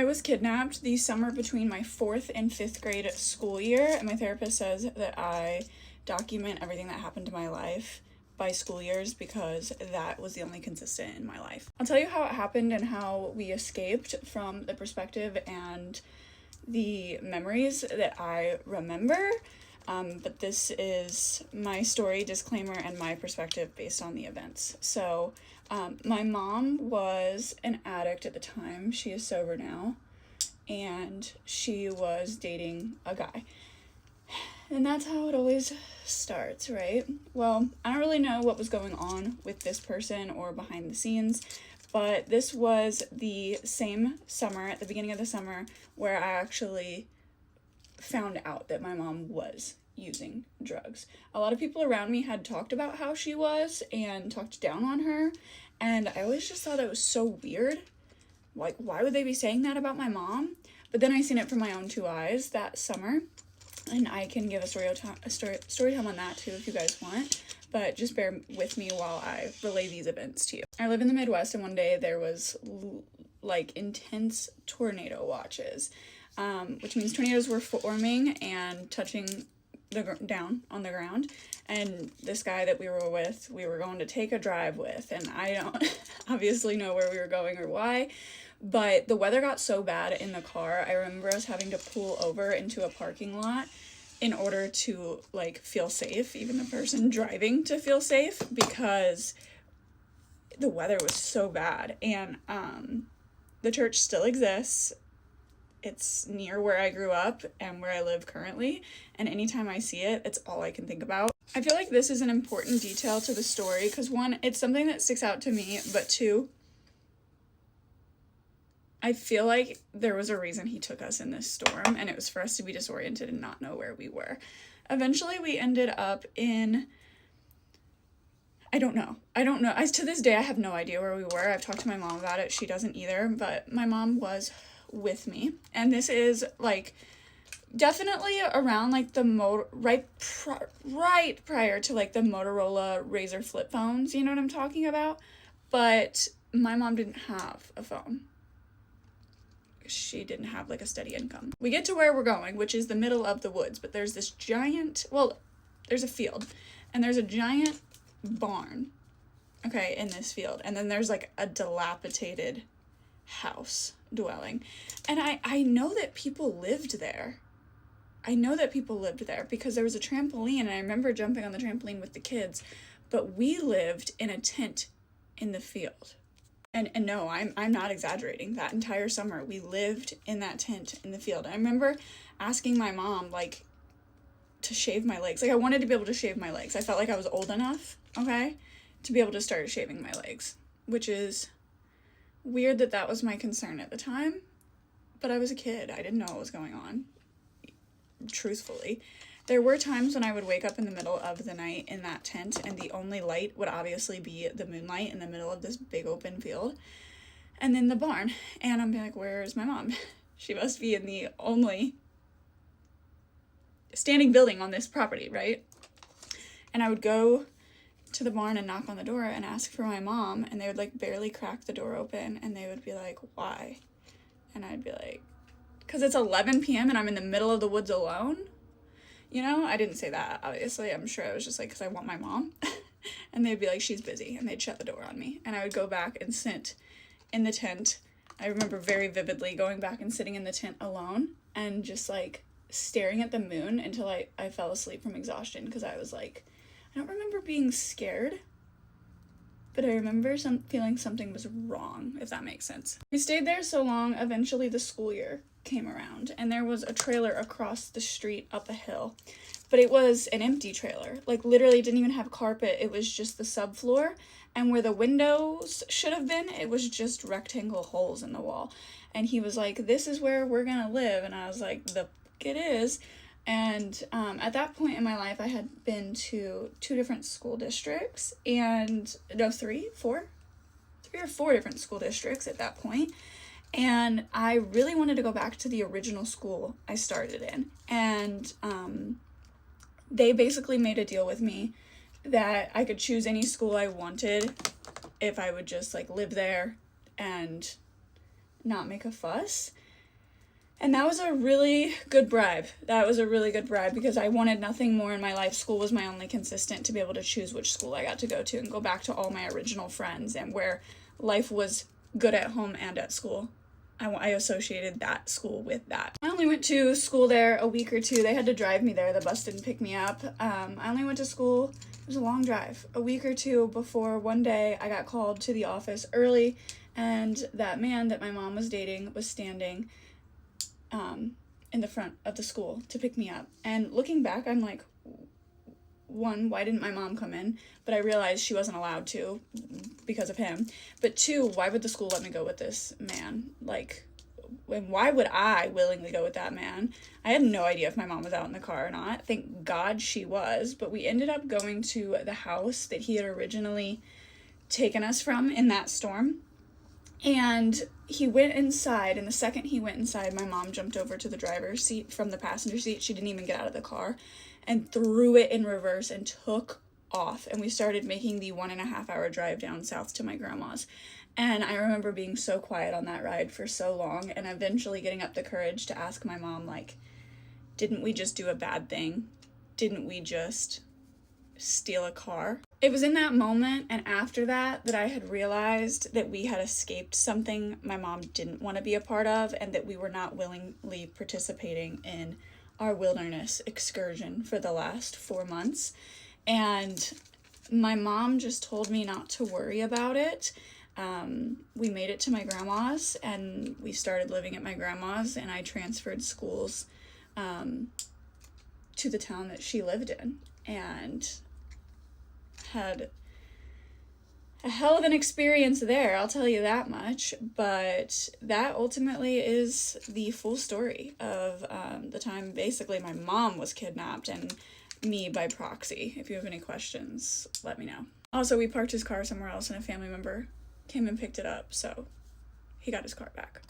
I was kidnapped the summer between my 4th and 5th grade school year, and my therapist says that I document everything that happened to my life by school years because that was the only consistent in my life. I'll tell you how it happened and how we escaped from the perspective and the memories that I remember, but this is my story, disclaimer, and my perspective based on the events. So my mom was an addict at the time. She is sober now, and she was dating a guy. And that's how it always starts, right? Well, I don't really know what was going on with this person or behind the scenes, but this was the same summer, at the beginning of the summer, where I actually found out that my mom was using drugs. A lot of people around me had talked about how she was and talked down on her, and I always just thought it was so weird. Like, why would they be saying that about my mom? But then I seen it from my own 2 eyes that summer, and I can give a story time on that too if you guys want, but just bear with me while I relay these events to you. I live in the Midwest, and one day there was like intense tornado watches, which means tornadoes were forming and touching down on the ground. And this guy that we were with, we were going to take a drive with, and I don't obviously know where we were going or why, but the weather got so bad in the car. I remember us having to pull over into a parking lot in order to like feel safe, even the person driving to feel safe, because the weather was so bad. And the church still exists. It's near where I grew up and where I live currently, and anytime I see it, it's all I can think about. I feel like this is an important detail to the story because, one, it's something that sticks out to me, but two, I feel like there was a reason he took us in this storm, and it was for us to be disoriented and not know where we were. Eventually, we ended up in, I don't know. To this day, I have no idea where we were. I've talked to my mom about it. She doesn't either, but my mom was with me, and this is like definitely around like the right prior to like the Motorola Razr flip phones, you know what I'm talking about? But my mom didn't have a phone. She didn't have like a steady income. We get to where we're going, which is the middle of the woods, but there's this giant, well, there's a field, and there's a giant barn, okay, in this field, and then there's like a dilapidated house dwelling, and I know that people lived there. I know that people lived there because there was a trampoline, and I remember jumping on the trampoline with the kids, but we lived in a tent in the field. And no, I'm not exaggerating. That entire summer, we lived in that tent in the field. I remember asking my mom, like, to shave my legs. Like, I wanted to be able to shave my legs. I felt like I was old enough, okay, to be able to start shaving my legs, which is weird that that was my concern at the time, but I was a kid. I didn't know what was going on, truthfully. There were times when I would wake up in the middle of the night in that tent, and the only light would obviously be the moonlight in the middle of this big open field, and then the barn, and I'm like, where's my mom? She must be in the only standing building on this property, right? And I would go to the barn and knock on the door and ask for my mom, and they would like barely crack the door open, and they would be like, why? And I'd be like, because it's 11 p.m. and I'm in the middle of the woods alone. You know, I didn't say that, obviously. I'm sure I was just like, because I want my mom. And they'd be like, she's busy, and they'd shut the door on me, and I would go back and sit in the tent. I remember very vividly going back and sitting in the tent alone and just like staring at the moon until I fell asleep from exhaustion, because I was like, I don't remember being scared, but I remember feeling something was wrong, if that makes sense. We stayed there so long, eventually the school year came around, and there was a trailer across the street up a hill, but it was an empty trailer. Like, literally didn't even have carpet. It was just the subfloor, and where the windows should have been, it was just rectangle holes in the wall. And he was like, this is where we're gonna live, and I was like, the fuck it is. And at that point in my life, I had been to 2 different school districts, and no, 3 or 4 different school districts at that point. And I really wanted to go back to the original school I started in. And they basically made a deal with me that I could choose any school I wanted if I would just like live there and not make a fuss. And that was a really good bribe. That was a really good bribe because I wanted nothing more in my life. School was my only consistent to be able to choose which school I got to go to and go back to all my original friends and where life was good at home and at school. I associated that school with that. I only went to school there a week or two. They had to drive me there. The bus didn't pick me up. I only went to school, it was a long drive, a week or two before one day I got called to the office early, and that man that my mom was dating was standing in the front of the school to pick me up. And looking back, I'm like, one, why didn't my mom come in? But I realized she wasn't allowed to because of him. But two, why would the school let me go with this man? Like, and why would I willingly go with that man? I had no idea if my mom was out in the car or not. Thank God she was. But we ended up going to the house that he had originally taken us from in that storm. And he went inside, and the second he went inside, my mom jumped over to the driver's seat from the passenger seat. She didn't even get out of the car, and threw it in reverse and took off. And we started making the 1.5 hour drive down south to my grandma's. And I remember being so quiet on that ride for so long, and eventually getting up the courage to ask my mom, like, didn't we just do a bad thing? Didn't we just steal a car? It was in that moment and after that that I had realized that we had escaped something my mom didn't want to be a part of, and that we were not willingly participating in our wilderness excursion for the last 4 months. And my mom just told me not to worry about it. We made it to my grandma's, and we started living at my grandma's, and I transferred schools to the town that she lived in, and had a hell of an experience there, I'll tell you that much. But that ultimately is the full story of the time basically my mom was kidnapped, and me by proxy. If you have any questions, let me know. Also, we parked his car somewhere else, and a family member came and picked it up, so he got his car back.